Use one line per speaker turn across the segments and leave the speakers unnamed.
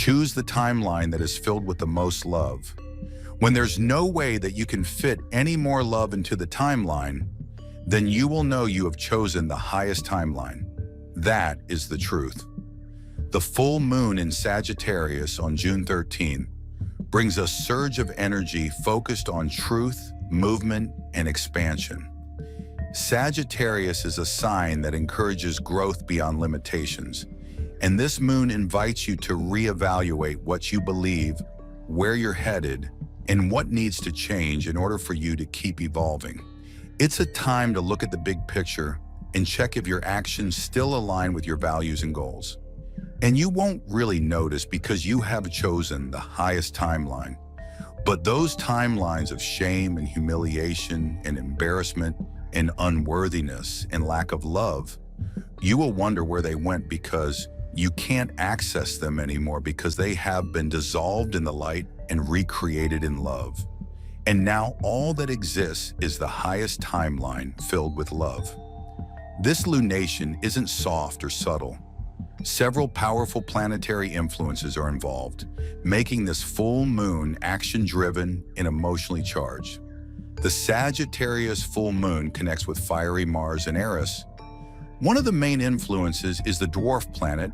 Choose the timeline that is filled with the most love. When there's no way that you can fit any more love into the timeline, then you will know you have chosen the highest timeline. That is the truth. The full moon in Sagittarius on June 13th brings a surge of energy focused on truth, movement, and expansion. Sagittarius is a sign that encourages growth beyond limitations, and this moon invites you to reevaluate what you believe, where you're headed, and what needs to change in order for you to keep evolving. It's a time to look at the big picture and check if your actions still align with your values and goals. And you won't really notice because you have chosen the highest timeline. But those timelines of shame and humiliation and embarrassment and unworthiness and lack of love, you will wonder where they went because you can't access them anymore because they have been dissolved in the light and recreated in love. And now all that exists is the highest timeline filled with love. This lunation isn't soft or subtle. Several powerful planetary influences are involved, making this full moon action-driven and emotionally charged. The Sagittarius full moon connects with fiery Mars and Eris. One of the main influences is the dwarf planet,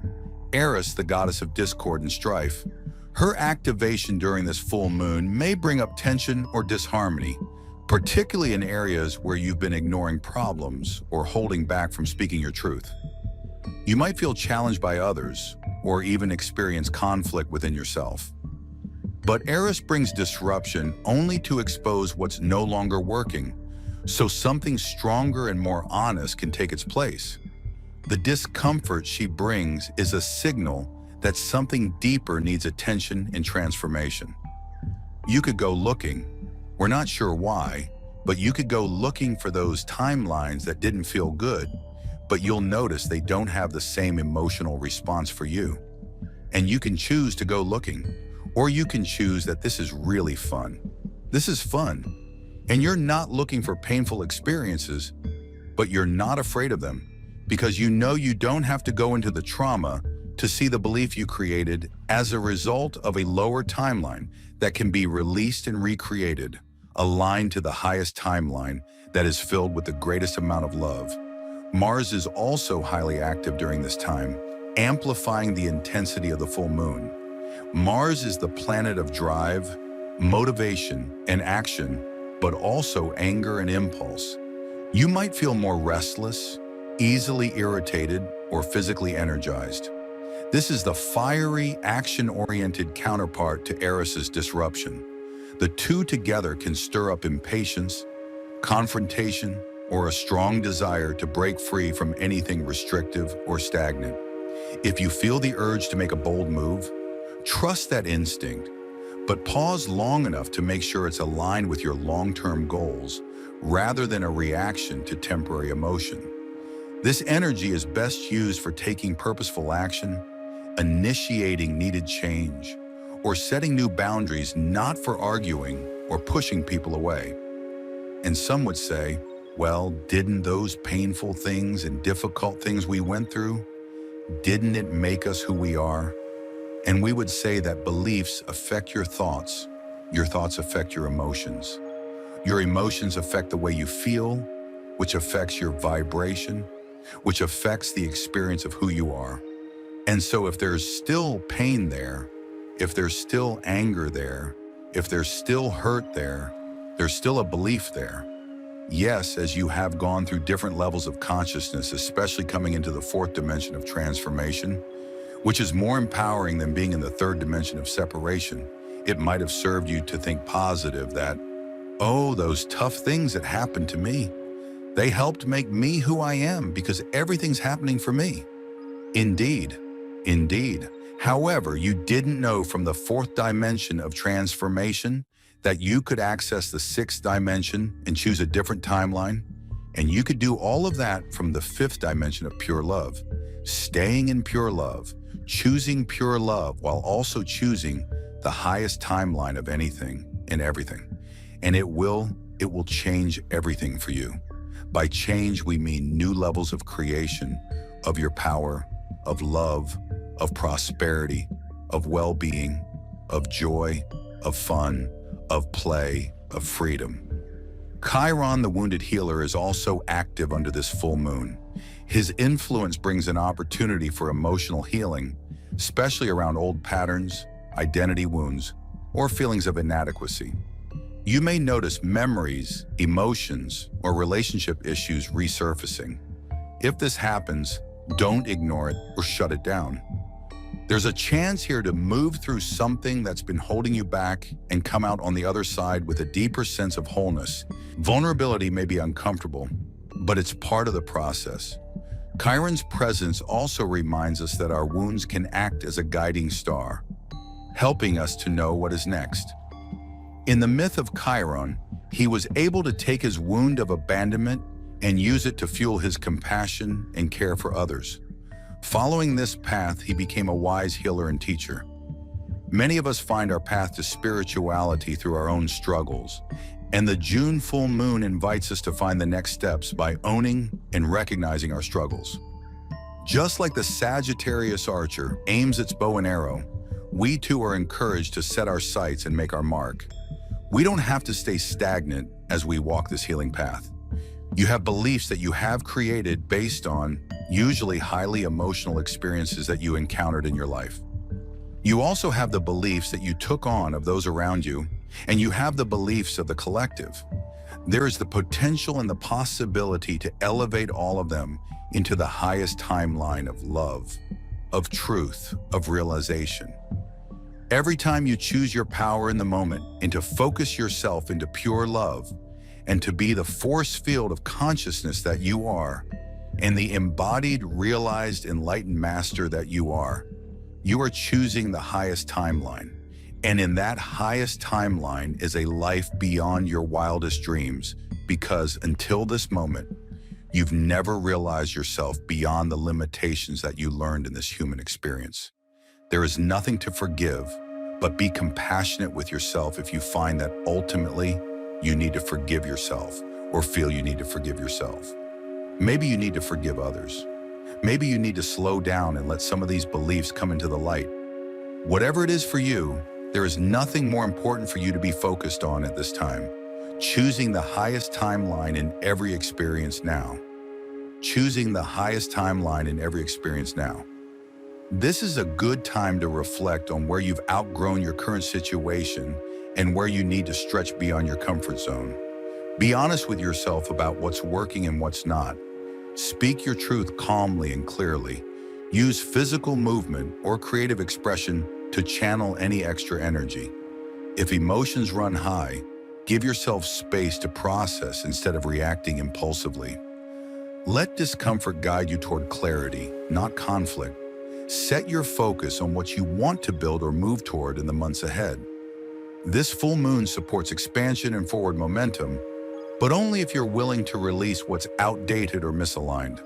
Eris, the goddess of discord and strife. Her activation during this full moon may bring up tension or disharmony, particularly in areas where you've been ignoring problems or holding back from speaking your truth. You might feel challenged by others or even experience conflict within yourself. But Eris brings disruption only to expose what's no longer working, so something stronger and more honest can take its place. The discomfort she brings is a signal that something deeper needs attention and transformation. You could go looking, we're not sure why, but you could go looking for those timelines that didn't feel good, but you'll notice they don't have the same emotional response for you. And you can choose to go looking, or you can choose that this is really fun. This is fun. And you're not looking for painful experiences, but you're not afraid of them because you know you don't have to go into the trauma to see the belief you created as a result of a lower timeline that can be released and recreated, aligned to the highest timeline that is filled with the greatest amount of love. Mars is also highly active during this time, amplifying the intensity of the full moon. Mars is the planet of drive, motivation, and action, but also anger and impulse. You might feel more restless, easily irritated, or physically energized. This is the fiery, action-oriented counterpart to Eris's disruption. The two together can stir up impatience, confrontation, or a strong desire to break free from anything restrictive or stagnant. If you feel the urge to make a bold move, trust that instinct, but pause long enough to make sure it's aligned with your long-term goals rather than a reaction to temporary emotion. This energy is best used for taking purposeful action, initiating needed change, or setting new boundaries, not for arguing or pushing people away. And some would say, well, didn't those painful things and difficult things we went through, didn't it make us who we are? And we would say that beliefs affect your thoughts affect your emotions. Your emotions affect the way you feel, which affects your vibration, which affects the experience of who you are. And so if there's still pain there, if there's still anger there, if there's still hurt there, there's still a belief there. Yes, as you have gone through different levels of consciousness, especially coming into the fourth dimension of transformation, which is more empowering than being in the third dimension of separation, it might have served you to think positive that, oh, those tough things that happened to me, they helped make me who I am because everything's happening for me. Indeed, indeed. However, you didn't know from the fourth dimension of transformation that you could access the sixth dimension and choose a different timeline, and you could do all of that from the fifth dimension of pure love, staying in pure love, choosing pure love while also choosing the highest timeline of anything and everything. And it will change everything for you. By change, we mean new levels of creation, of your power, of love, of prosperity, of well-being, of joy, of fun, of play, of freedom. Chiron, the wounded healer, is also active under this full moon. His influence brings an opportunity for emotional healing, especially around old patterns, identity wounds, or feelings of inadequacy. You may notice memories, emotions, or relationship issues resurfacing. If this happens, don't ignore it or shut it down. There's a chance here to move through something that's been holding you back and come out on the other side with a deeper sense of wholeness. Vulnerability may be uncomfortable, but it's part of the process. Chiron's presence also reminds us that our wounds can act as a guiding star, helping us to know what is next. In the myth of Chiron, he was able to take his wound of abandonment and use it to fuel his compassion and care for others. Following this path, he became a wise healer and teacher. Many of us find our path to spirituality through our own struggles, and the June full moon invites us to find the next steps by owning and recognizing our struggles. Just like the Sagittarius archer aims its bow and arrow, we too are encouraged to set our sights and make our mark. We don't have to stay stagnant as we walk this healing path. You have beliefs that you have created based on usually highly emotional experiences that you encountered in your life. You also have the beliefs that you took on of those around you, and you have the beliefs of the collective. There is the potential and the possibility to elevate all of them into the highest timeline of love, of truth, of realization. Every time you choose your power in the moment and to focus yourself into pure love and to be the force field of consciousness that you are and the embodied, realized, enlightened master that you are choosing the highest timeline. And in that highest timeline is a life beyond your wildest dreams, because until this moment, you've never realized yourself beyond the limitations that you learned in this human experience. There is nothing to forgive, but be compassionate with yourself if you find that ultimately you need to forgive yourself or feel you need to forgive yourself. Maybe you need to forgive others. Maybe you need to slow down and let some of these beliefs come into the light. Whatever it is for you, there is nothing more important for you to be focused on at this time. Choosing the highest timeline in every experience now. Choosing the highest timeline in every experience now. This is a good time to reflect on where you've outgrown your current situation and where you need to stretch beyond your comfort zone. Be honest with yourself about what's working and what's not. Speak your truth calmly and clearly. Use physical movement or creative expression to channel any extra energy. If emotions run high, give yourself space to process instead of reacting impulsively. Let discomfort guide you toward clarity, not conflict. Set your focus on what you want to build or move toward in the months ahead. This full moon supports expansion and forward momentum, but only if you're willing to release what's outdated or misaligned.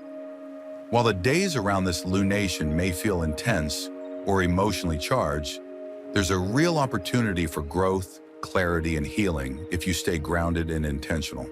While the days around this lunation may feel intense or emotionally charged, there's a real opportunity for growth, clarity, and healing if you stay grounded and intentional.